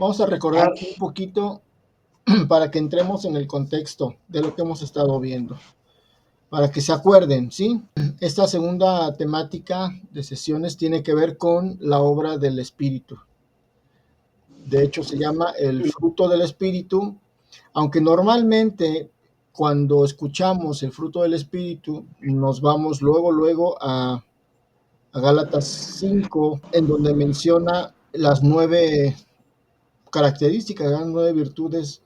Vamos a recordar un poquito para que entremos en el contexto de lo que hemos estado viendo, para que se acuerden, ¿sí? Esta segunda temática de sesiones tiene que ver con la obra del Espíritu. De hecho, se llama el fruto del Espíritu, aunque normalmente cuando escuchamos el fruto del Espíritu nos vamos luego a Gálatas 5, en donde menciona las 9 características, las 9 virtudes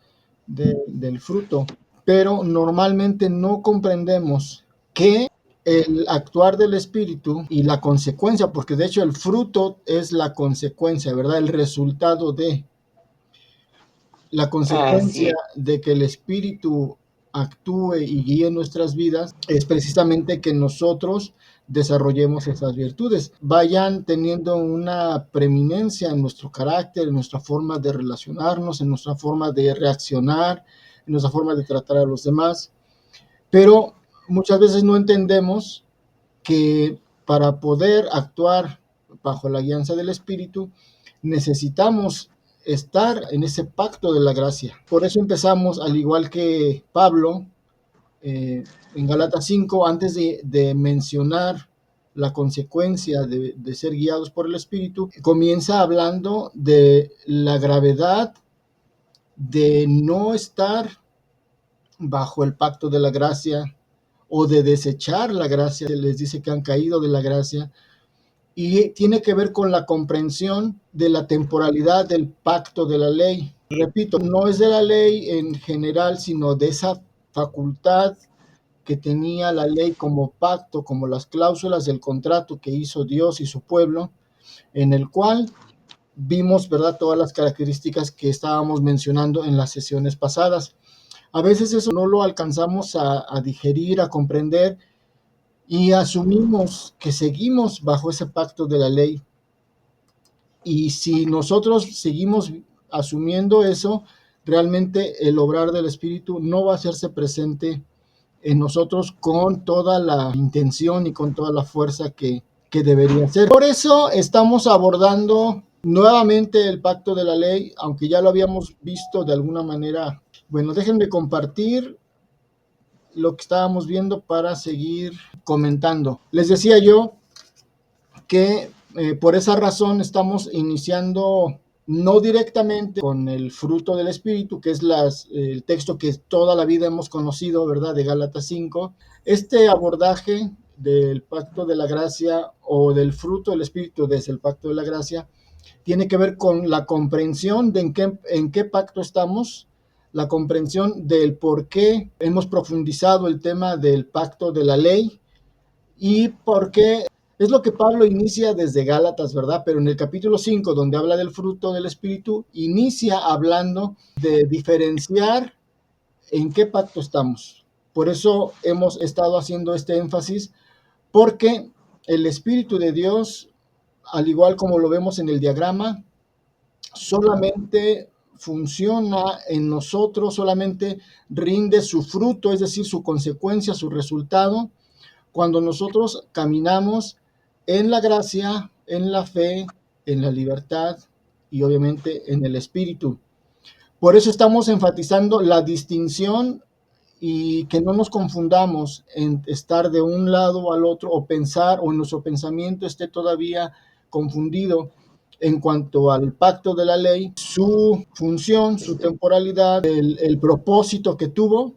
del fruto, pero normalmente no comprendemos que el actuar del Espíritu y la consecuencia, porque de hecho el fruto es la consecuencia, ¿verdad? El resultado de la Así consecuencia es. de que el Espíritu actúe y guíe nuestras vidas es precisamente que nosotros desarrollemos esas virtudes, vayan teniendo una preeminencia en nuestro carácter, en nuestra forma de relacionarnos, en nuestra forma de reaccionar, en nuestra forma de tratar a los demás. Pero muchas veces no entendemos que para poder actuar bajo la guianza del Espíritu necesitamos estar en ese pacto de la gracia. Por eso empezamos, al igual que Pablo, en Gálatas 5, antes de mencionar la consecuencia de ser guiados por el Espíritu, comienza hablando de la gravedad de no estar bajo el pacto de la gracia o de desechar la gracia. Les dice que han caído de la gracia, y tiene que ver con la comprensión de la temporalidad del pacto de la ley. Repito, no es de la ley en general, sino de esa facultad que tenía la ley como pacto, como las cláusulas del contrato que hizo Dios y su pueblo, en el cual vimos, ¿verdad?, todas las características que estábamos mencionando en las sesiones pasadas. A veces eso no lo alcanzamos a digerir, a comprender, y asumimos que seguimos bajo ese pacto de la ley. Y si nosotros seguimos asumiendo eso, realmente el obrar del Espíritu no va a hacerse presente en nosotros con toda la intención y con toda la fuerza que debería ser. Por eso estamos abordando nuevamente el pacto de la ley, aunque ya lo habíamos visto de alguna manera. Bueno, déjenme compartir lo que estábamos viendo para seguir comentando. Les decía yo que por esa razón estamos iniciando no directamente con el fruto del Espíritu, que es el texto que toda la vida hemos conocido, ¿verdad?, de Gálatas 5. Este abordaje del pacto de la gracia o del fruto del Espíritu desde el pacto de la gracia tiene que ver con la comprensión de en qué pacto estamos, la comprensión del por qué hemos profundizado el tema del pacto de la ley y por qué. Es lo que Pablo inicia desde Gálatas, ¿verdad? Pero en el capítulo 5, donde habla del fruto del Espíritu, inicia hablando de diferenciar en qué pacto estamos. Por eso hemos estado haciendo este énfasis, porque el Espíritu de Dios, al igual como lo vemos en el diagrama, solamente funciona en nosotros, solamente rinde su fruto, es decir, su consecuencia, su resultado, cuando nosotros caminamos en la gracia, en la fe, en la libertad y obviamente en el Espíritu. Por eso estamos enfatizando la distinción y que no nos confundamos en estar de un lado al otro o pensar o en nuestro pensamiento esté todavía confundido en cuanto al pacto de la ley, su función, su temporalidad, el propósito que tuvo,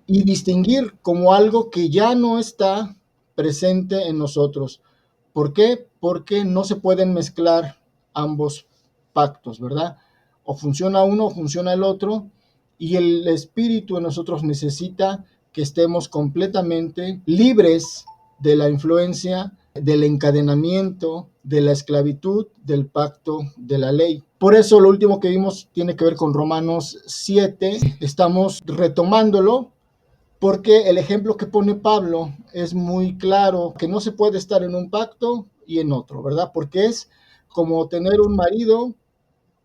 y distinguir como algo que ya no está presente en nosotros. ¿Por qué? Porque no se pueden mezclar ambos pactos, ¿verdad? O funciona uno o funciona el otro, y el Espíritu en nosotros necesita que estemos completamente libres de la influencia, del encadenamiento, de la esclavitud, del pacto de la ley. Por eso lo último que vimos tiene que ver con Romanos 7. Estamos retomándolo porque el ejemplo que pone Pablo es muy claro, que no se puede estar en un pacto y en otro, ¿verdad? Porque es como tener un marido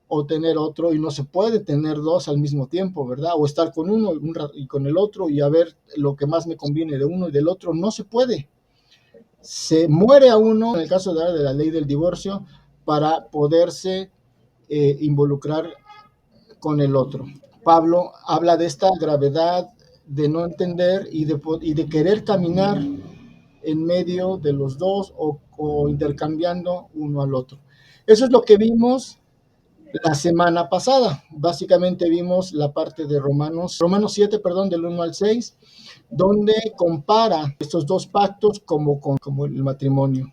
o tener otro, y no se puede tener dos al mismo tiempo, ¿verdad? O estar con uno y con el otro y a ver lo que más me conviene de uno y del otro, no se puede. Se muere a uno, en el caso de la ley del divorcio, para poderse involucrar con el otro. Pablo habla de esta gravedad de no entender y de querer caminar en medio de los dos o intercambiando uno al otro. Eso es lo que vimos la semana pasada. Básicamente vimos la parte de Romanos 7, perdón, del 1 al 6, donde compara estos dos pactos como el matrimonio.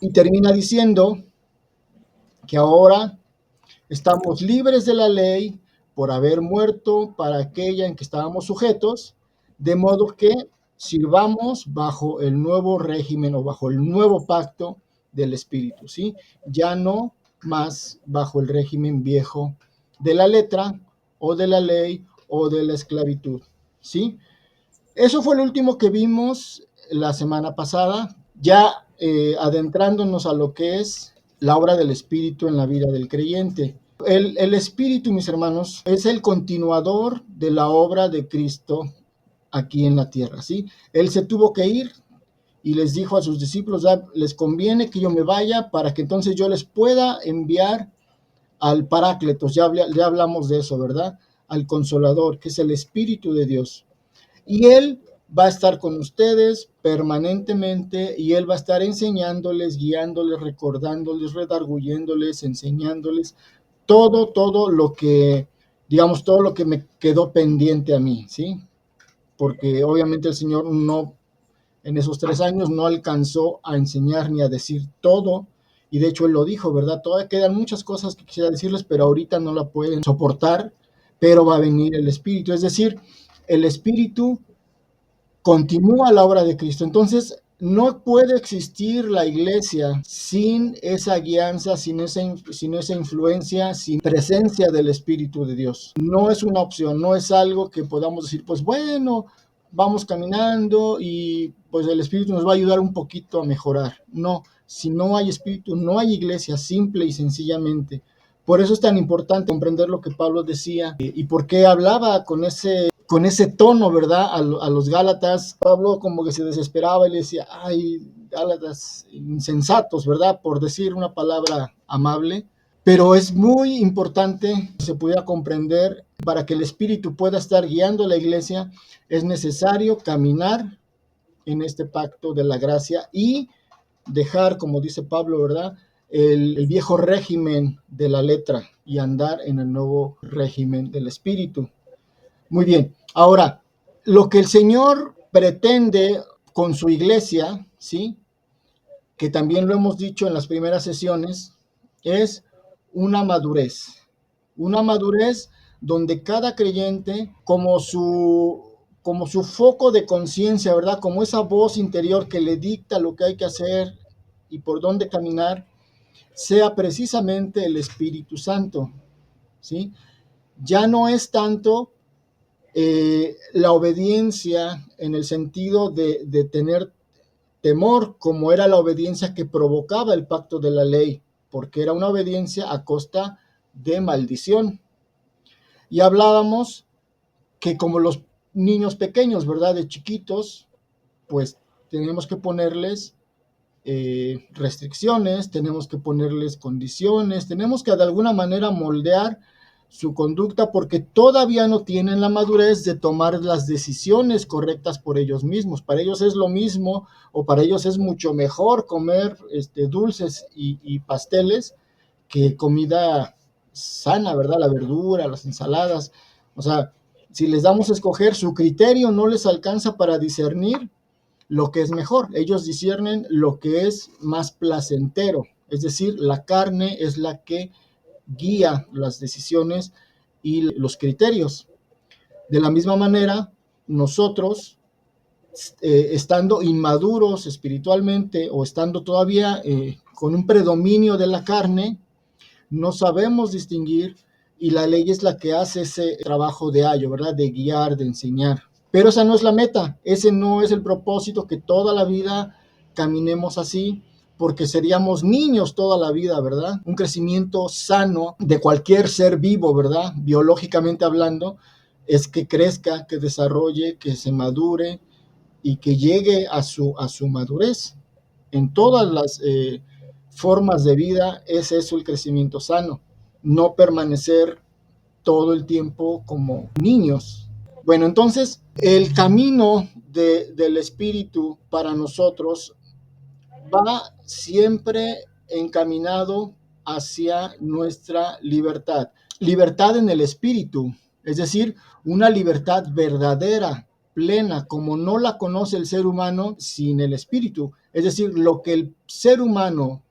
Y termina diciendo que ahora estamos libres de la ley por haber muerto para aquella en que estábamos sujetos, de modo que sirvamos bajo el nuevo régimen o bajo el nuevo pacto del Espíritu, ¿sí? Ya no más bajo el régimen viejo de la letra o de la ley o de la esclavitud, ¿sí? Eso fue lo último que vimos la semana pasada, ya adentrándonos a lo que es la obra del Espíritu en la vida del creyente. El Espíritu, mis hermanos, es el continuador de la obra de Cristo aquí en la tierra, ¿sí? Él se tuvo que ir y les dijo a sus discípulos, les conviene que yo me vaya para que entonces yo les pueda enviar al Parácletos, ya hablamos de eso, ¿verdad? Al Consolador, que es el Espíritu de Dios. Y Él va a estar con ustedes permanentemente y Él va a estar enseñándoles, guiándoles, recordándoles, redarguyéndoles, enseñándoles todo lo que, digamos, todo lo que me quedó pendiente a mí, ¿sí? Porque obviamente el Señor no, en esos 3 años no alcanzó a enseñar ni a decir todo, y de hecho Él lo dijo, ¿verdad? Todavía quedan muchas cosas que quisiera decirles, pero ahorita no la pueden soportar, pero va a venir el Espíritu, es decir, el Espíritu continúa la obra de Cristo. Entonces, no puede existir la iglesia sin esa guianza, sin esa influencia, sin presencia del Espíritu de Dios. No es una opción, no es algo que podamos decir, pues bueno, vamos caminando y pues el Espíritu nos va a ayudar un poquito a mejorar. No, si no hay Espíritu, no hay iglesia, simple y sencillamente. Por eso es tan importante comprender lo que Pablo decía y por qué hablaba con ese tono, ¿verdad? A los Gálatas. Pablo como que se desesperaba y le decía, ay, Gálatas insensatos, ¿verdad? Por decir una palabra amable. Pero es muy importante que se pudiera comprender, para que el Espíritu pueda estar guiando a la iglesia, es necesario caminar en este pacto de la gracia y dejar, como dice Pablo, ¿verdad? El viejo régimen de la letra y andar en el nuevo régimen del Espíritu. Muy bien. Ahora, lo que el Señor pretende con su iglesia, ¿sí? Que también lo hemos dicho en las primeras sesiones, es una madurez. Una madurez donde cada creyente, como su foco de conciencia, ¿verdad? Como esa voz interior que le dicta lo que hay que hacer y por dónde caminar, sea precisamente el Espíritu Santo, ¿sí? Ya no es tanto la obediencia en el sentido de tener temor, como era la obediencia que provocaba el pacto de la ley, porque era una obediencia a costa de maldición. Y hablábamos que como los niños pequeños, ¿verdad? De chiquitos, pues tenemos que ponerles restricciones, tenemos que ponerles condiciones, tenemos que de alguna manera moldear su conducta porque todavía no tienen la madurez de tomar las decisiones correctas por ellos mismos. Para ellos es lo mismo o para ellos es mucho mejor comer dulces y pasteles que comida sana, ¿verdad? La verdura, las ensaladas. O sea, si les damos a escoger, su criterio no les alcanza para discernir lo que es mejor. Ellos disciernen lo que es más placentero, es decir, la carne es la que guía las decisiones y los criterios. De la misma manera, nosotros, estando inmaduros espiritualmente o estando todavía con un predominio de la carne, no sabemos distinguir y la ley es la que hace ese trabajo de ayo, ¿verdad? De guiar, de enseñar. Pero esa no es la meta, ese no es el propósito, que toda la vida caminemos así, porque seríamos niños toda la vida, ¿verdad? Un crecimiento sano de cualquier ser vivo, ¿verdad? Biológicamente hablando, es que crezca, que desarrolle, que se madure y que llegue a su madurez en todas las formas de vida, es eso el crecimiento sano, no permanecer todo el tiempo como niños. Bueno, entonces el camino del espíritu para nosotros va siempre encaminado hacia nuestra libertad. Libertad en el espíritu, es decir, una libertad verdadera, plena, como no la conoce el ser humano sin el espíritu. Es decir, lo que el ser humano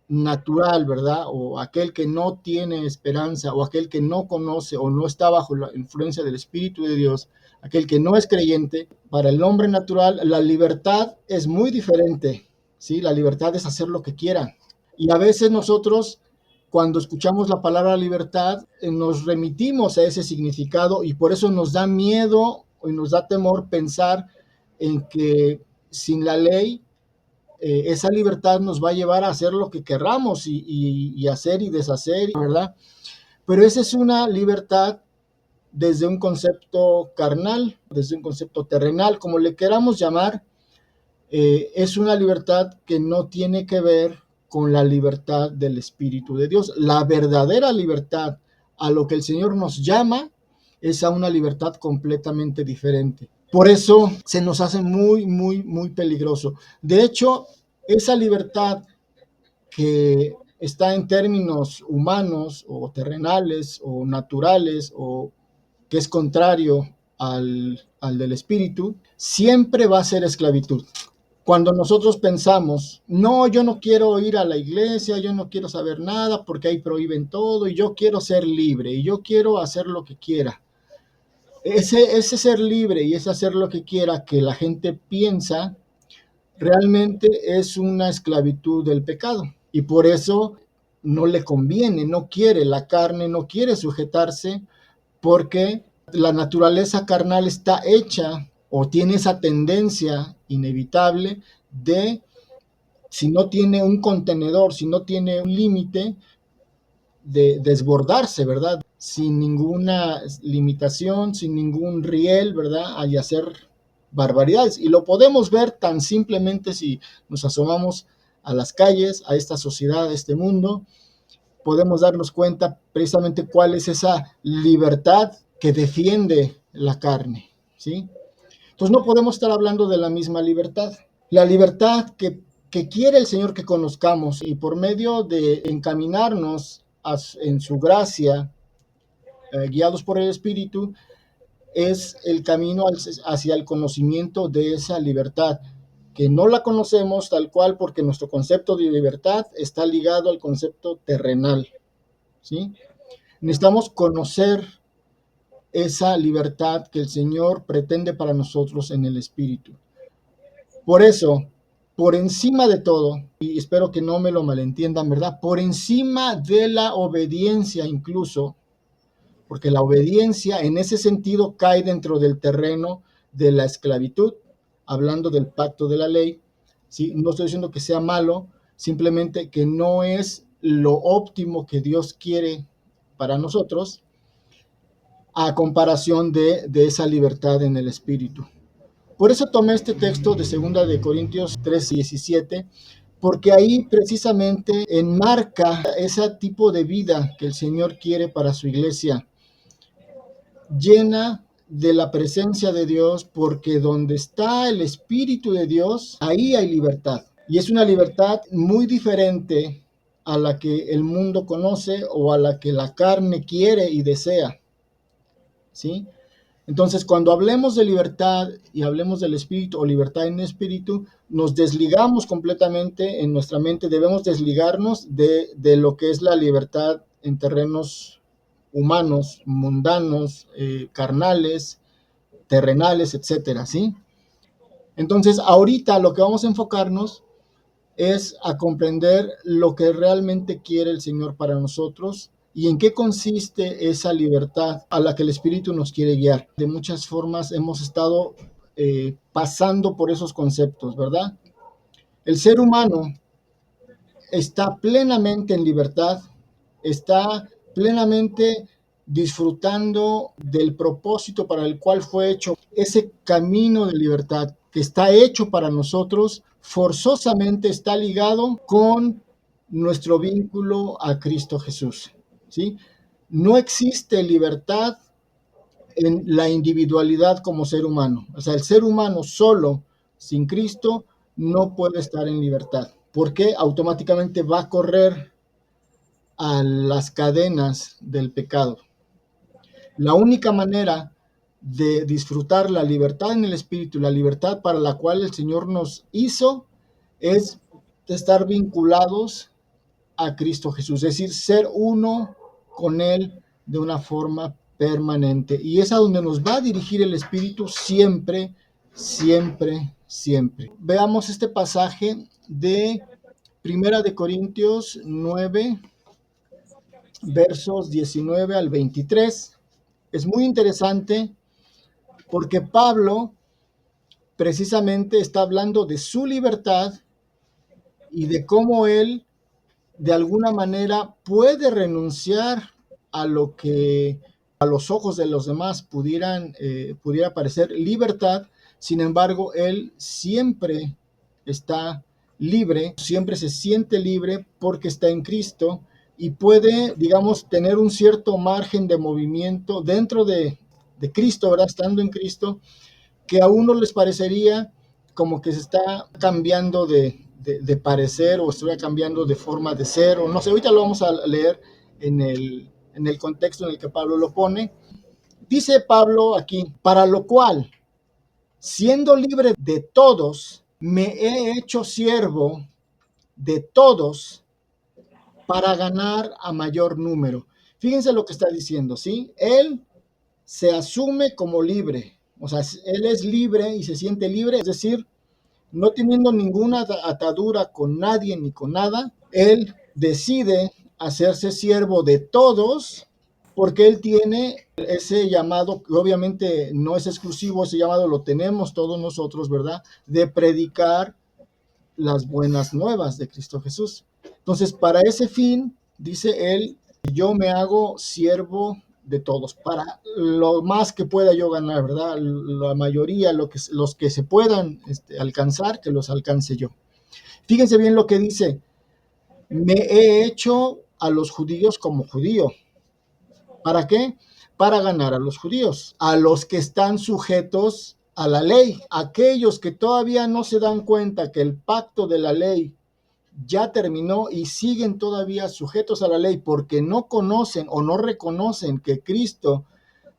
natural, ¿verdad? O aquel que no tiene esperanza, o aquel que no conoce o no está bajo la influencia del Espíritu de Dios, aquel que no es creyente, para el hombre natural la libertad es muy diferente, ¿sí? La libertad es hacer lo que quiera. Y a veces nosotros, cuando escuchamos la palabra libertad, nos remitimos a ese significado y por eso nos da miedo y nos da temor pensar en que sin la ley esa libertad nos va a llevar a hacer lo que querramos y hacer y deshacer, ¿verdad? Pero esa es una libertad desde un concepto carnal, desde un concepto terrenal, como le queramos llamar, es una libertad que no tiene que ver con la libertad del Espíritu de Dios. La verdadera libertad a lo que el Señor nos llama es a una libertad completamente diferente. Por eso se nos hace muy, muy, muy peligroso. De hecho, esa libertad que está en términos humanos o terrenales o naturales o que es contrario al del espíritu, siempre va a ser esclavitud. Cuando nosotros pensamos, no, yo no quiero ir a la iglesia, yo no quiero saber nada porque ahí prohíben todo y yo quiero ser libre y yo quiero hacer lo que quiera. Ese ser libre y ese hacer lo que quiera que la gente piensa realmente es una esclavitud del pecado y por eso no le conviene, no quiere, la carne no quiere sujetarse porque la naturaleza carnal está hecha o tiene esa tendencia inevitable de, si no tiene un contenedor, si no tiene un límite, de desbordarse, ¿verdad? Sin ninguna limitación, sin ningún riel, ¿verdad? Y hacer barbaridades. Y lo podemos ver tan simplemente si nos asomamos a las calles, a esta sociedad, a este mundo, podemos darnos cuenta precisamente cuál es esa libertad que defiende la carne, ¿sí? Entonces no podemos estar hablando de la misma libertad. La libertad que quiere el Señor que conozcamos y por medio de encaminarnos en su gracia, guiados por el Espíritu, es el camino hacia el conocimiento de esa libertad, que no la conocemos tal cual porque nuestro concepto de libertad está ligado al concepto terrenal, ¿sí? Necesitamos conocer esa libertad que el Señor pretende para nosotros en el Espíritu. Por eso, por encima de todo, y espero que no me lo malentiendan, ¿verdad? Por encima de la obediencia incluso, porque la obediencia en ese sentido cae dentro del terreno de la esclavitud, hablando del pacto de la ley, ¿sí? No estoy diciendo que sea malo, simplemente que no es lo óptimo que Dios quiere para nosotros a comparación de esa libertad en el espíritu. Por eso tomé este texto de 2 de Corintios 3:17, porque ahí precisamente enmarca ese tipo de vida que el Señor quiere para su iglesia, llena de la presencia de Dios, porque donde está el Espíritu de Dios, ahí hay libertad. Y es una libertad muy diferente a la que el mundo conoce o a la que la carne quiere y desea, ¿sí? Entonces, cuando hablemos de libertad y hablemos del espíritu o libertad en espíritu, nos desligamos completamente en nuestra mente, debemos desligarnos de lo que es la libertad en terrenos humanos, mundanos, carnales, terrenales, etcétera, ¿sí? Entonces, ahorita lo que vamos a enfocarnos es a comprender lo que realmente quiere el Señor para nosotros y en qué consiste esa libertad a la que el Espíritu nos quiere guiar. De muchas formas hemos estado pasando por esos conceptos, ¿verdad? El ser humano está plenamente en libertad, está plenamente disfrutando del propósito para el cual fue hecho. Ese camino de libertad que está hecho para nosotros forzosamente está ligado con nuestro vínculo a Cristo Jesús, ¿sí? No existe libertad en la individualidad como ser humano. O sea, el ser humano solo, sin Cristo, no puede estar en libertad, porque automáticamente va a correr a las cadenas del pecado. La única manera de disfrutar la libertad en el Espíritu, la libertad para la cual el Señor nos hizo, es estar vinculados a Cristo Jesús, es decir, ser uno con Él de una forma permanente. Y es a donde nos va a dirigir el Espíritu siempre, siempre, siempre. Veamos este pasaje de Primera de Corintios 9, versos 19 al 23. Es muy interesante porque Pablo precisamente está hablando de su libertad y de cómo él de alguna manera puede renunciar a lo que a los ojos de los demás pudiera parecer libertad. Sin embargo, él siempre está libre, siempre se siente libre porque está en Cristo y puede, digamos, tener un cierto margen de movimiento dentro de Cristo, ¿verdad? Estando en Cristo, que a uno les parecería como que se está cambiando de parecer o estuviera cambiando de forma de ser, o no sé, ahorita lo vamos a leer en el contexto en el que Pablo lo pone. Dice Pablo aquí, para lo cual, siendo libre de todos, me he hecho siervo de todos para ganar a mayor número. Fíjense lo que está diciendo, ¿sí? Él se asume como libre, o sea, él es libre y se siente libre, es decir, no teniendo ninguna atadura con nadie ni con nada, él decide hacerse siervo de todos porque él tiene ese llamado, que obviamente no es exclusivo, ese llamado lo tenemos todos nosotros, ¿verdad? De predicar las buenas nuevas de Cristo Jesús. Entonces, para ese fin, dice él, yo me hago siervo de todos, para lo más que pueda yo ganar, ¿verdad? La mayoría, los que se puedan alcanzar, que los alcance yo. Fíjense bien lo que dice, me he hecho a los judíos como judío. ¿Para qué? Para ganar a los judíos, a los que están sujetos a la ley, aquellos que todavía no se dan cuenta que el pacto de la ley ya terminó y siguen todavía sujetos a la ley porque no conocen o no reconocen que Cristo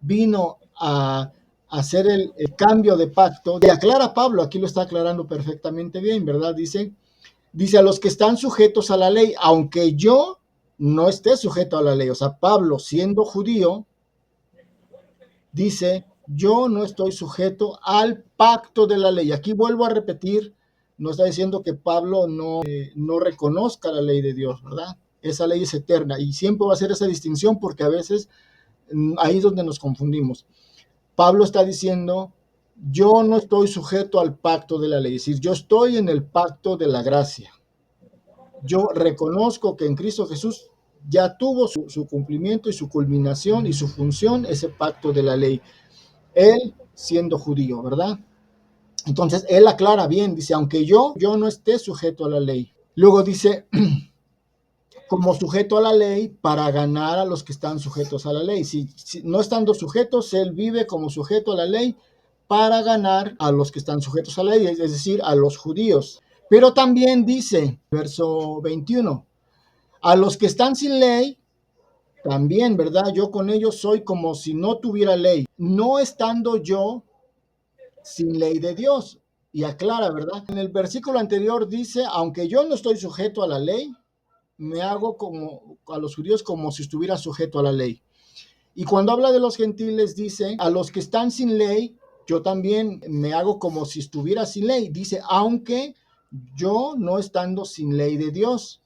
vino a hacer el cambio de pacto. Y aclara Pablo, aquí lo está aclarando perfectamente bien, ¿verdad? Dice a los que están sujetos a la ley, aunque yo no esté sujeto a la ley. O sea, Pablo, siendo judío, dice, yo no estoy sujeto al pacto de la ley. Aquí vuelvo a repetir, no está diciendo que Pablo no reconozca la ley de Dios, ¿verdad? Esa ley es eterna y siempre va a hacer esa distinción porque a veces ahí es donde nos confundimos. Pablo está diciendo, yo no estoy sujeto al pacto de la ley, es decir, yo estoy en el pacto de la gracia. Yo reconozco que en Cristo Jesús ya tuvo su cumplimiento y su culminación y su función, ese pacto de la ley. Él siendo judío, ¿verdad? Entonces, él aclara bien, dice, aunque yo no esté sujeto a la ley. Luego dice, como sujeto a la ley para ganar a los que están sujetos a la ley. Si no estando sujetos, él vive como sujeto a la ley para ganar a los que están sujetos a la ley, es decir, a los judíos. Pero también dice, verso 21, a los que están sin ley, también, ¿verdad? Yo con ellos soy como si no tuviera ley, no estando yo sin ley de Dios. Y aclara, ¿verdad? En el versículo anterior dice, aunque yo no estoy sujeto a la ley, me hago como a los judíos como si estuviera sujeto a la ley. Y cuando habla de los gentiles dice, a los que están sin ley, yo también me hago como si estuviera sin ley. Dice, aunque yo no estando sin ley de Dios,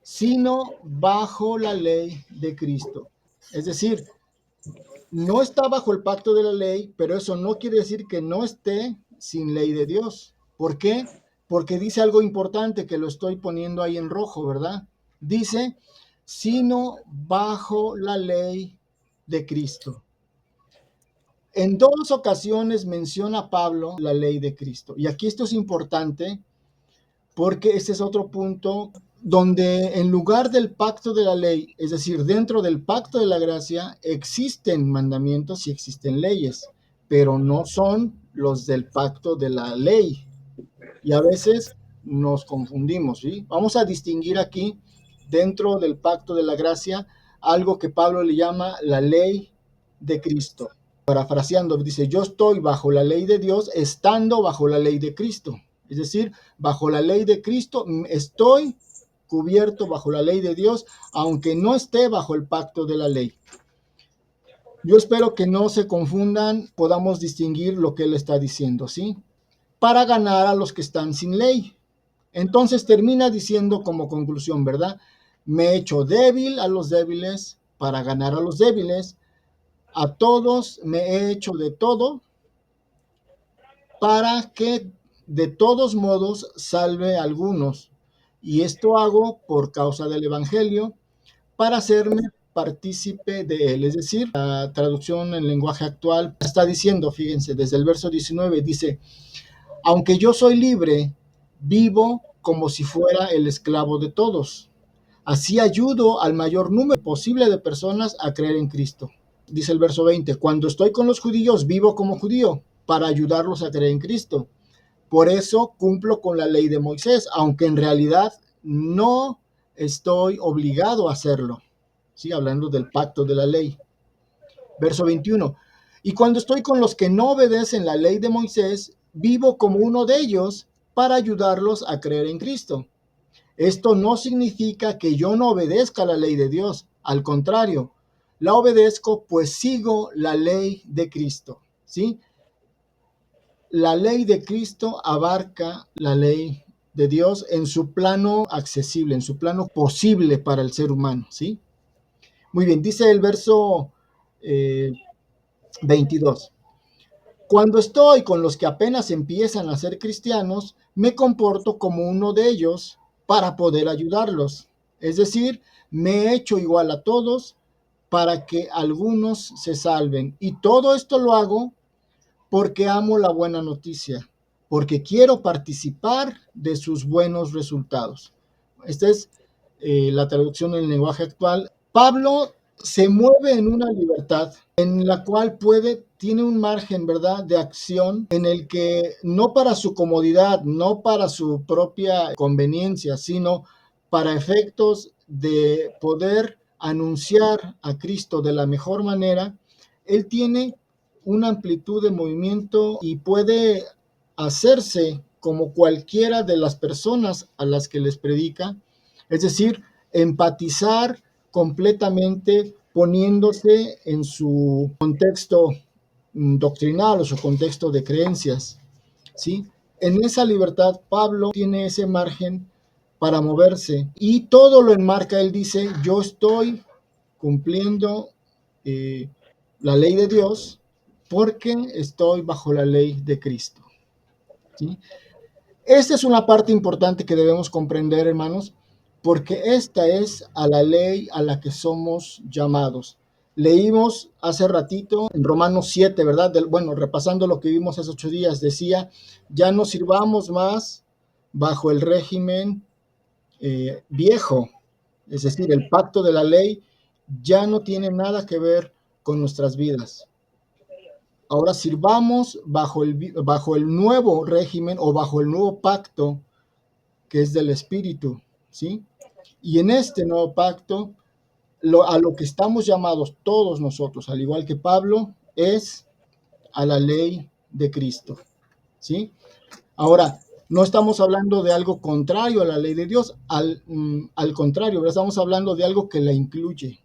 sino bajo la ley de Cristo. Es decir, no está bajo el pacto de la ley, pero eso no quiere decir que no esté sin ley de Dios. ¿Por qué? Porque dice algo importante que lo estoy poniendo ahí en rojo, ¿verdad? Dice, sino bajo la ley de Cristo. En dos ocasiones menciona Pablo la ley de Cristo. Y aquí esto es importante porque este es otro punto donde en lugar del pacto de la ley, es decir, dentro del pacto de la gracia, existen mandamientos y existen leyes, pero no son los del pacto de la ley. Y a veces nos confundimos, ¿sí? Vamos a distinguir aquí, dentro del pacto de la gracia, algo que Pablo le llama la ley de Cristo. Parafraseando, dice, yo estoy bajo la ley de Dios estando bajo la ley de Cristo. Es decir, bajo la ley de Cristo estoy cubierto bajo la ley de Dios, aunque no esté bajo el pacto de la ley. Yo espero que no se confundan, podamos distinguir lo que él está diciendo, ¿sí? Para ganar a los que están sin ley. Entonces termina diciendo como conclusión, ¿verdad? Me he hecho débil a los débiles para ganar a los débiles. A todos me he hecho de todo para que de todos modos salve a algunos. Y esto hago por causa del Evangelio, para hacerme partícipe de él. Es decir, la traducción en lenguaje actual está diciendo, fíjense, desde el verso 19 dice, aunque yo soy libre, vivo como si fuera el esclavo de todos. Así ayudo al mayor número posible de personas a creer en Cristo. Dice el verso 20, cuando estoy con los judíos, vivo como judío para ayudarlos a creer en Cristo. Por eso cumplo con la ley de Moisés, aunque en realidad no estoy obligado a hacerlo. Sí, hablando del pacto de la ley. Verso 21. Y cuando estoy con los que no obedecen la ley de Moisés, vivo como uno de ellos para ayudarlos a creer en Cristo. Esto no significa que yo no obedezca la ley de Dios. Al contrario, la obedezco pues sigo la ley de Cristo. ¿Sí? La ley de Cristo abarca la ley de Dios en su plano accesible, en su plano posible para el ser humano. ¿Sí? Muy bien, dice el verso 22. Cuando estoy con los que apenas empiezan a ser cristianos, me comporto como uno de ellos para poder ayudarlos. Es decir, me he hecho igual a todos para que algunos se salven. Y todo esto lo hago porque amo la buena noticia, porque quiero participar de sus buenos resultados. Esta es la traducción en el lenguaje actual. Pablo se mueve en una libertad en la cual tiene un margen, ¿verdad?, de acción en el que no para su comodidad, no para su propia conveniencia, sino para efectos de poder anunciar a Cristo de la mejor manera, él tiene una amplitud de movimiento y puede hacerse como cualquiera de las personas a las que les predica, es decir, empatizar completamente poniéndose en su contexto doctrinal o su contexto de creencias, ¿sí? En esa libertad, Pablo tiene ese margen para moverse y todo lo enmarca. Él dice, yo estoy cumpliendo la ley de Dios porque estoy bajo la ley de Cristo, ¿sí? Esta es una parte importante que debemos comprender, hermanos, porque esta es a la ley a la que somos llamados. Leímos hace ratito en Romanos 7, ¿verdad? Bueno, repasando lo que vimos hace 8 días, decía, ya no sirvamos más bajo el régimen viejo, es decir, el pacto de la ley ya no tiene nada que ver con nuestras vidas. Ahora sirvamos bajo el nuevo régimen o bajo el nuevo pacto que es del Espíritu, ¿sí? Y en este nuevo pacto, a lo que estamos llamados todos nosotros, al igual que Pablo, es a la ley de Cristo, ¿sí? Ahora, no estamos hablando de algo contrario a la ley de Dios, al contrario, estamos hablando de algo que la incluye,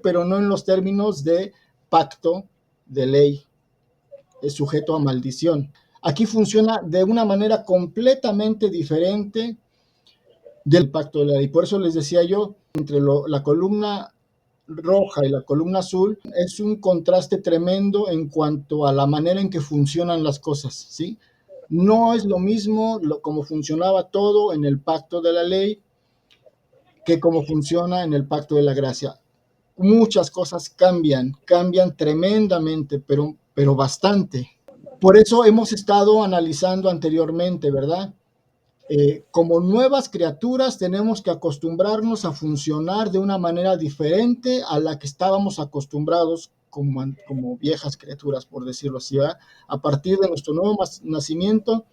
pero no en los términos de pacto, de ley, es sujeto a maldición. Aquí funciona de una manera completamente diferente del pacto de la ley. Por eso les decía yo, entre la columna roja y la columna azul es un contraste tremendo en cuanto a la manera en que funcionan las cosas, ¿sí? No es lo mismo como funcionaba todo en el pacto de la ley que como funciona en el pacto de la gracia. Muchas cosas cambian tremendamente, pero bastante. Por eso hemos estado analizando anteriormente, ¿verdad? Como nuevas criaturas tenemos que acostumbrarnos a funcionar de una manera diferente a la que estábamos acostumbrados como viejas criaturas, por decirlo así, ¿verdad? A partir de nuestro nuevo nacimiento,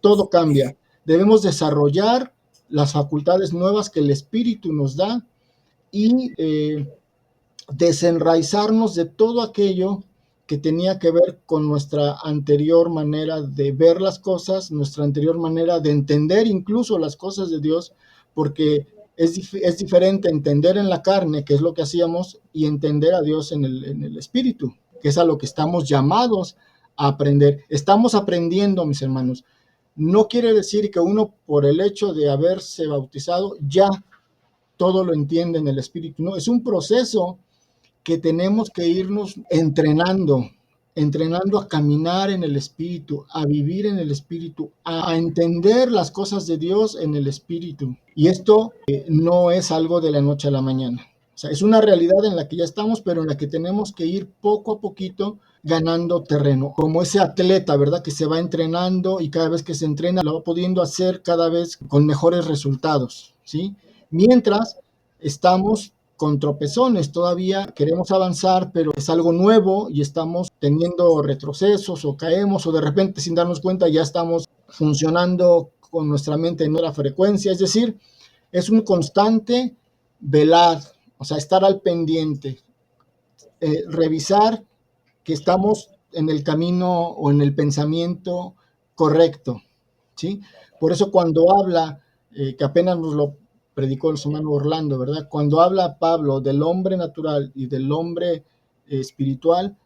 todo cambia. Debemos desarrollar las facultades nuevas que el Espíritu nos da y desenraizarnos de todo aquello que tenía que ver con nuestra anterior manera de ver las cosas, nuestra anterior manera de entender incluso las cosas de Dios, porque es diferente entender en la carne, que es lo que hacíamos, y entender a Dios en el Espíritu, que es a lo que estamos llamados a aprender. Estamos aprendiendo, mis hermanos. No quiere decir que uno, por el hecho de haberse bautizado, ya todo lo entiende en el Espíritu. No, es un proceso que tenemos que irnos entrenando a caminar en el Espíritu, a vivir en el Espíritu, a entender las cosas de Dios en el Espíritu. Y esto no es algo de la noche a la mañana. O sea, es una realidad en la que ya estamos, pero en la que tenemos que ir poco a poquito ganando terreno, como ese atleta, ¿verdad? Que se va entrenando y cada vez que se entrena lo va pudiendo hacer cada vez con mejores resultados, ¿sí? Mientras estamos con tropezones, todavía queremos avanzar, pero es algo nuevo y estamos teniendo retrocesos o caemos o de repente sin darnos cuenta ya estamos funcionando con nuestra mente en otra frecuencia, es decir, es un constante velar, o sea, estar al pendiente, revisar que estamos en el camino o en el pensamiento correcto, ¿sí? Por eso cuando habla, que apenas nos lo predicó el hermano Orlando, ¿verdad? Cuando habla Pablo del hombre natural y del hombre espiritual,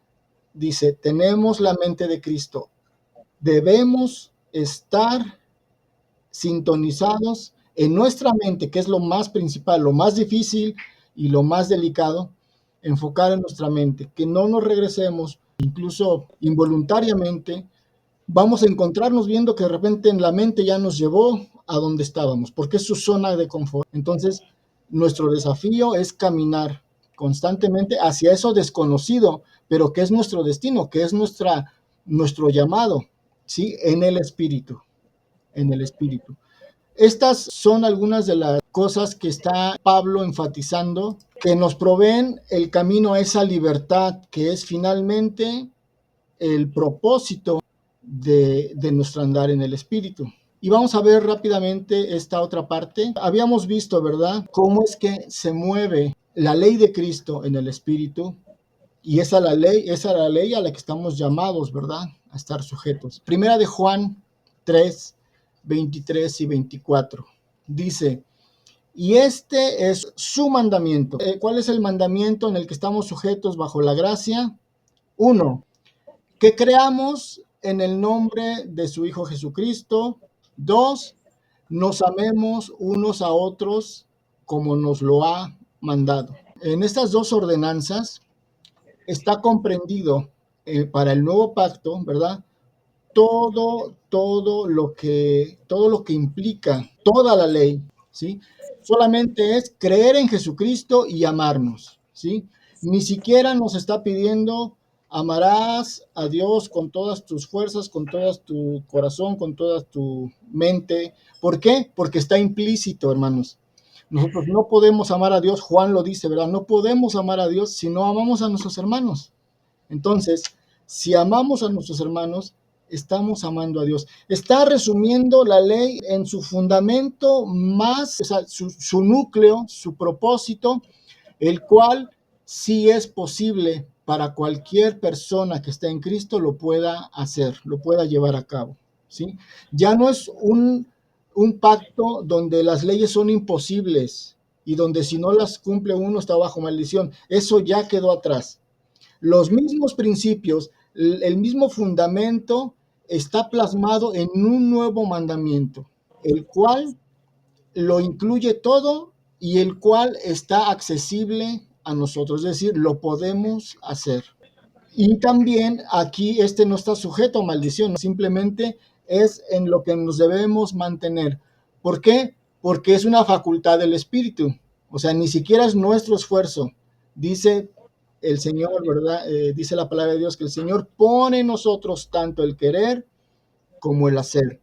dice, tenemos la mente de Cristo, debemos estar sintonizados en nuestra mente, que es lo más principal, lo más difícil y lo más delicado, enfocar en nuestra mente, que no nos regresemos, incluso involuntariamente, vamos a encontrarnos viendo que de repente en la mente ya nos llevó a donde estábamos, porque es su zona de confort. Entonces, nuestro desafío es caminar constantemente hacia eso desconocido, pero que es nuestro destino, que es nuestro llamado, ¿sí? En el espíritu. Estas son algunas de las cosas que está Pablo enfatizando, que nos proveen el camino a esa libertad, que es finalmente el propósito de nuestro andar en el Espíritu. Y vamos a ver rápidamente esta otra parte. Habíamos visto, ¿verdad?, cómo es que se mueve la ley de Cristo en el Espíritu, y esa es la ley a la que estamos llamados, ¿verdad?, a estar sujetos. Primera de Juan 3, 23 y 24. Dice, y este es su mandamiento. ¿Cuál es el mandamiento en el que estamos sujetos bajo la gracia? 1, que creamos en el nombre de su Hijo Jesucristo. 2, nos amemos unos a otros como nos lo ha mandado. En estas dos ordenanzas está comprendido para el nuevo pacto, ¿verdad? Todo lo que implica toda la ley, ¿sí? Solamente es creer en Jesucristo y amarnos, ¿sí? Ni siquiera nos está pidiendo amarás a Dios con todas tus fuerzas, con todo tu corazón, con toda tu mente. ¿Por qué? Porque está implícito, hermanos. Nosotros no podemos amar a Dios, Juan lo dice, ¿verdad? No podemos amar a Dios si no amamos a nuestros hermanos. Entonces, si amamos a nuestros hermanos, estamos amando a Dios. Está resumiendo la ley en su fundamento más, o sea, su núcleo, su propósito, el cual sí es posible para cualquier persona que esté en Cristo lo pueda hacer, lo pueda llevar a cabo, ¿sí? Ya no es un pacto donde las leyes son imposibles y donde si no las cumple uno está bajo maldición. Eso ya quedó atrás. Los mismos principios, el mismo fundamento está plasmado en un nuevo mandamiento, el cual lo incluye todo y el cual está accesible a nosotros, es decir, lo podemos hacer. Y también aquí no está sujeto a maldición, simplemente es en lo que nos debemos mantener. ¿Por qué? Porque es una facultad del Espíritu, o sea, ni siquiera es nuestro esfuerzo. Dice el Señor, ¿verdad? Dice la palabra de Dios que el Señor pone en nosotros tanto el querer como el hacer.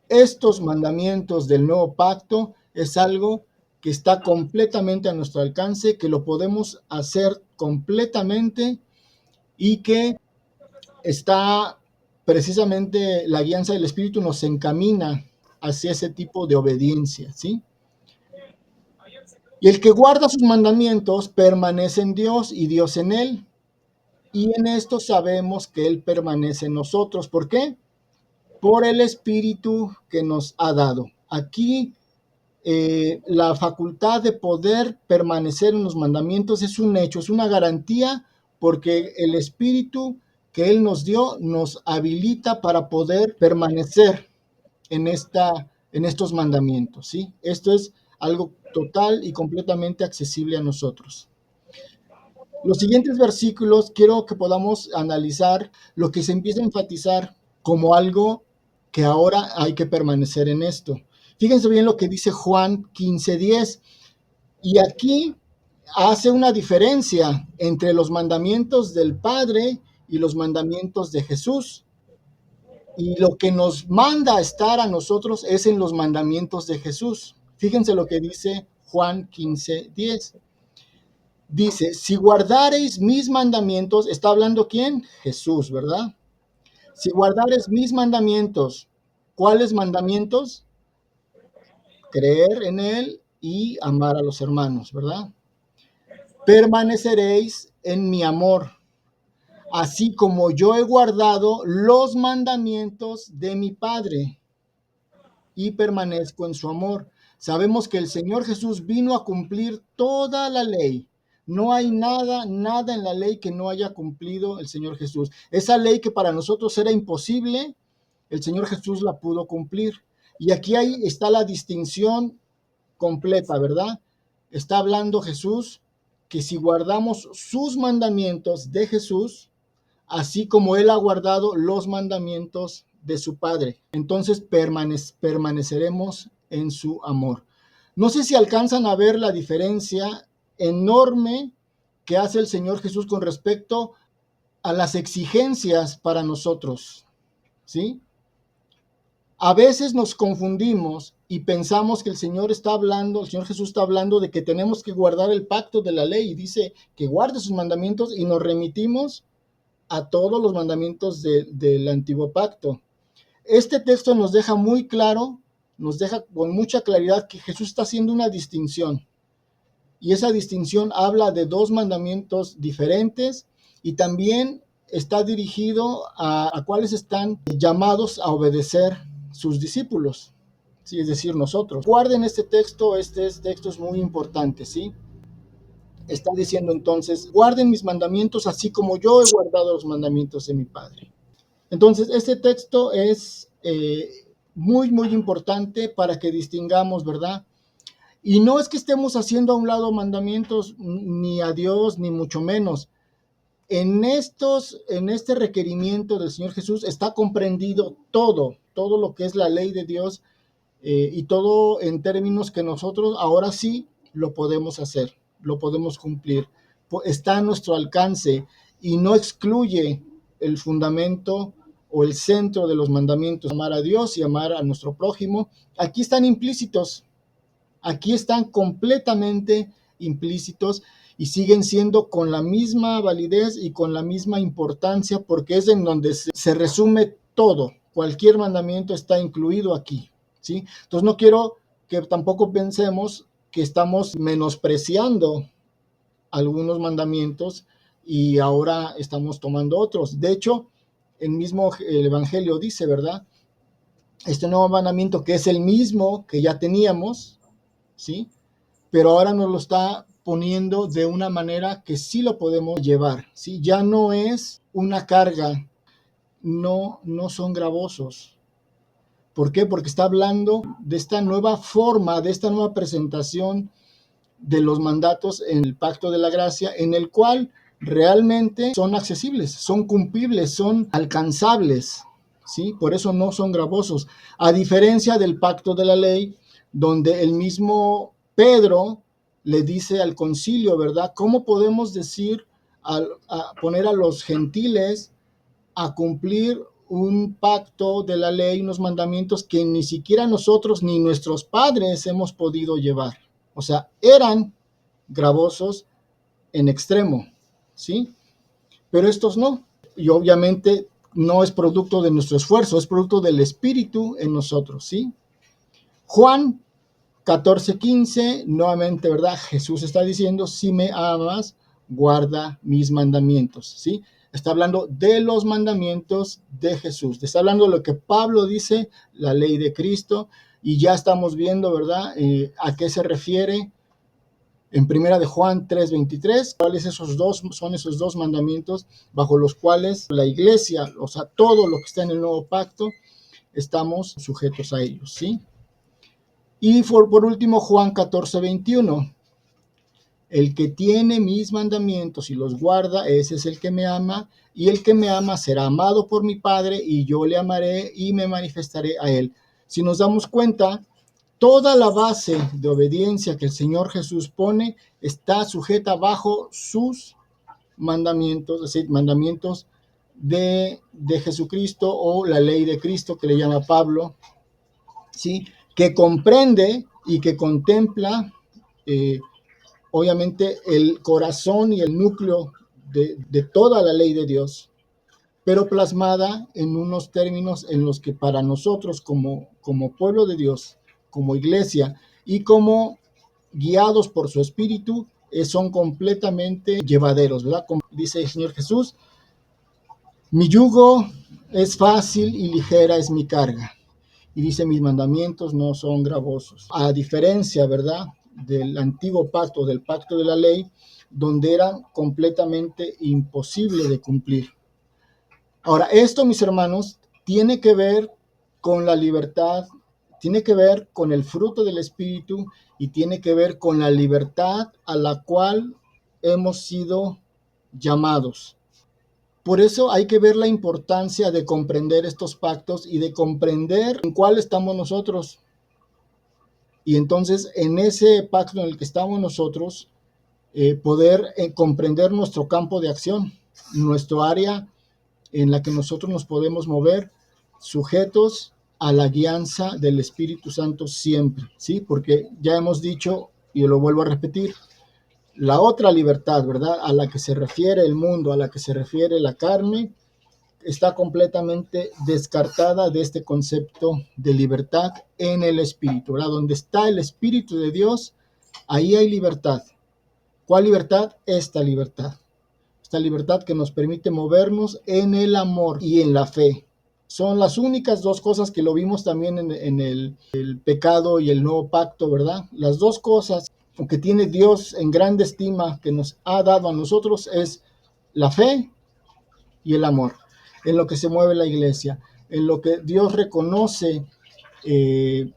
Estos mandamientos del nuevo pacto es algo que está completamente a nuestro alcance, que lo podemos hacer completamente y que está precisamente la guianza del Espíritu nos encamina hacia ese tipo de obediencia, ¿sí? Y el que guarda sus mandamientos permanece en Dios y Dios en él. Y en esto sabemos que Él permanece en nosotros. ¿Por qué? Por el Espíritu que nos ha dado. Aquí la facultad de poder permanecer en los mandamientos es un hecho, es una garantía, porque el Espíritu que Él nos dio nos habilita para poder permanecer en estos mandamientos, ¿sí? Esto es algo total y completamente accesible a nosotros. Los siguientes versículos quiero que podamos analizar lo que se empieza a enfatizar como algo que ahora hay que permanecer en esto. Fíjense bien lo que dice Juan 15:10. Y aquí hace una diferencia entre los mandamientos del Padre y los mandamientos de Jesús. Y lo que nos manda a estar a nosotros es en los mandamientos de Jesús. Fíjense lo que dice Juan 15:10. Dice, si guardareis mis mandamientos, ¿está hablando quién? Jesús, ¿verdad? Si guardareis mis mandamientos, ¿cuáles mandamientos? Creer en Él y amar a los hermanos, ¿verdad? Permaneceréis en mi amor, así como yo he guardado los mandamientos de mi Padre y permanezco en su amor. Sabemos que el Señor Jesús vino a cumplir toda la ley. No hay nada en la ley que no haya cumplido el Señor Jesús. Esa ley que para nosotros era imposible, el Señor Jesús la pudo cumplir. Y aquí ahí está la distinción completa, ¿verdad? Está hablando Jesús que si guardamos sus mandamientos de Jesús, así como Él ha guardado los mandamientos de su Padre. Entonces permaneceremos en su amor. No sé si alcanzan a ver la diferencia enorme que hace el Señor Jesús con respecto a las exigencias para nosotros, ¿sí? A veces nos confundimos y pensamos que el Señor Jesús está hablando de que tenemos que guardar el pacto de la ley y dice que guarde sus mandamientos y nos remitimos a todos los mandamientos del antiguo pacto. Este texto nos deja muy claro, nos deja con mucha claridad que Jesús está haciendo una distinción. Y esa distinción habla de dos mandamientos diferentes y también está dirigido a cuáles están llamados a obedecer sus discípulos, ¿sí? Es decir, nosotros. Guarden este texto es muy importante, ¿sí? Está diciendo entonces, guarden mis mandamientos así como yo he guardado los mandamientos de mi Padre. Entonces, este texto es muy importante para que distingamos, ¿verdad? Y no es que estemos haciendo a un lado mandamientos ni a Dios, ni mucho menos. En este requerimiento del Señor Jesús está comprendido todo lo que es la ley de Dios y todo en términos que nosotros ahora sí lo podemos hacer, lo podemos cumplir. Está a nuestro alcance y no excluye el fundamento o el centro de los mandamientos, amar a Dios y amar a nuestro prójimo. Aquí están implícitos, aquí están completamente implícitos y siguen siendo con la misma validez y con la misma importancia porque es en donde se resume todo. Cualquier mandamiento está incluido aquí, ¿sí? Entonces no quiero que tampoco pensemos que estamos menospreciando algunos mandamientos y ahora estamos tomando otros. De hecho, el Evangelio dice, ¿verdad? Este nuevo mandamiento que es el mismo que ya teníamos, ¿sí? Pero ahora nos lo está poniendo de una manera que sí lo podemos llevar, ¿sí? Ya no es una carga, no son gravosos. ¿Por qué? Porque está hablando de esta nueva forma, de esta nueva presentación de los mandatos en el pacto de la gracia, en el cual realmente son accesibles, son cumplibles, son alcanzables, ¿sí? Por eso no son gravosos. A diferencia del pacto de la ley, donde el mismo Pedro le dice al concilio, ¿verdad? ¿Cómo podemos decir, a poner a los gentiles a cumplir un pacto de la ley, unos mandamientos que ni siquiera nosotros ni nuestros padres hemos podido llevar. O sea, eran gravosos en extremo, ¿sí? Pero estos no. Y obviamente no es producto de nuestro esfuerzo, es producto del Espíritu en nosotros, ¿sí? Juan 14:15, nuevamente, ¿verdad? Jesús está diciendo, si me amas, guarda mis mandamientos, ¿sí? Está hablando de los mandamientos de Jesús. Está hablando de lo que Pablo dice, la ley de Cristo, y ya estamos viendo, ¿verdad? A qué se refiere en primera de Juan 3:23, cuáles son esos dos mandamientos bajo los cuales la iglesia, o sea, todo lo que está en el nuevo pacto, estamos sujetos a ellos, ¿sí? Y por último, Juan 14:21. El que tiene mis mandamientos y los guarda, ese es el que me ama, y el que me ama será amado por mi Padre, y yo le amaré y me manifestaré a él. Si nos damos cuenta, toda la base de obediencia que el Señor Jesús pone está sujeta bajo sus mandamientos, es decir, mandamientos de Jesucristo, o la ley de Cristo que le llama Pablo, ¿sí? Que comprende y que contempla obviamente el corazón y el núcleo de toda la ley de Dios, pero plasmada en unos términos en los que para nosotros como pueblo de Dios, como iglesia y como guiados por su espíritu, son completamente llevaderos, ¿verdad? Como dice el Señor Jesús, mi yugo es fácil y ligera es mi carga. Y dice, mis mandamientos no son gravosos. A diferencia, ¿verdad?, del antiguo pacto, del pacto de la ley, donde era completamente imposible de cumplir. Ahora, esto, mis hermanos, tiene que ver con la libertad, tiene que ver con el fruto del Espíritu y tiene que ver con la libertad a la cual hemos sido llamados. Por eso hay que ver la importancia de comprender estos pactos y de comprender en cuál estamos nosotros. Y entonces en ese pacto en el que estamos nosotros, poder comprender nuestro campo de acción, nuestro área en la que nosotros nos podemos mover, sujetos a la guianza del Espíritu Santo siempre, ¿sí? Porque ya hemos dicho, y lo vuelvo a repetir, la otra libertad, ¿verdad?, a la que se refiere el mundo, a la que se refiere la carne, está completamente descartada de este concepto de libertad en el Espíritu, ¿verdad? Donde está el Espíritu de Dios, ahí hay libertad. ¿Cuál libertad? Esta libertad. Esta libertad que nos permite movernos en el amor y en la fe. Son las únicas dos cosas que lo vimos también en el pecado y el nuevo pacto, ¿verdad? Las dos cosas que tiene Dios en grande estima que nos ha dado a nosotros es la fe y el amor, en lo que se mueve la iglesia, en lo que Dios reconoce el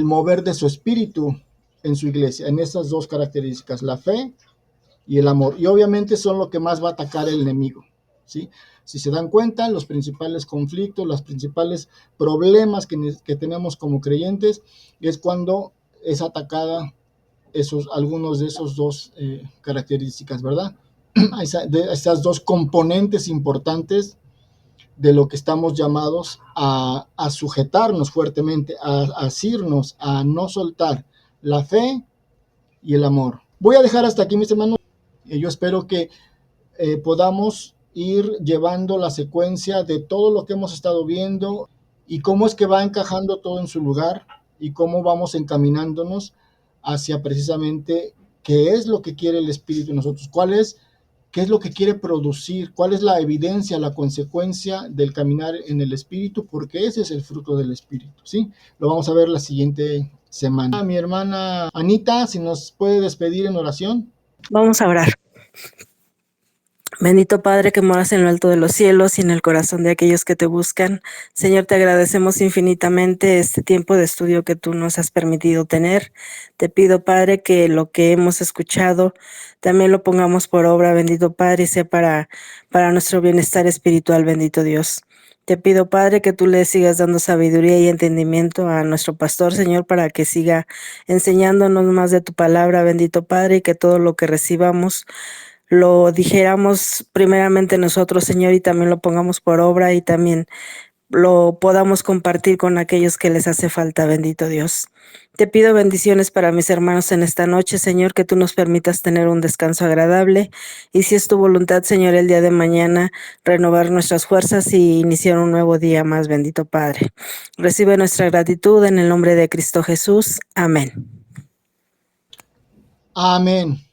mover de su espíritu en su iglesia, en esas dos características, la fe y el amor. Y obviamente son lo que más va a atacar el enemigo, ¿sí? Si se dan cuenta, los principales conflictos, los principales problemas que tenemos como creyentes es cuando es atacada algunos de esos dos características, ¿verdad? Esas dos componentes importantes de lo que estamos llamados a sujetarnos fuertemente, a asirnos, a no soltar la fe y el amor. Voy a dejar hasta aquí, mis hermanos. Yo espero que podamos ir llevando la secuencia de todo lo que hemos estado viendo y cómo es que va encajando todo en su lugar y cómo vamos encaminándonos hacia precisamente qué es lo que quiere el Espíritu en nosotros, qué es lo que quiere producir, cuál es la evidencia, la consecuencia del caminar en el Espíritu, porque ese es el fruto del Espíritu, ¿sí? Lo vamos a ver la siguiente semana. Mi hermana Anita, si nos puede despedir en oración. Vamos a orar. Bendito Padre que moras en lo alto de los cielos y en el corazón de aquellos que te buscan. Señor, te agradecemos infinitamente este tiempo de estudio que tú nos has permitido tener. Te pido, Padre, que lo que hemos escuchado también lo pongamos por obra, bendito Padre, y sea para nuestro bienestar espiritual, bendito Dios. Te pido, Padre, que tú le sigas dando sabiduría y entendimiento a nuestro pastor, Señor, para que siga enseñándonos más de tu palabra, bendito Padre, y que todo lo que recibamos lo dijéramos primeramente nosotros, Señor, y también lo pongamos por obra y también lo podamos compartir con aquellos que les hace falta, bendito Dios. Te pido bendiciones para mis hermanos en esta noche, Señor, que tú nos permitas tener un descanso agradable y si es tu voluntad, Señor, el día de mañana renovar nuestras fuerzas y iniciar un nuevo día más, bendito Padre. Recibe nuestra gratitud en el nombre de Cristo Jesús. Amén. Amén.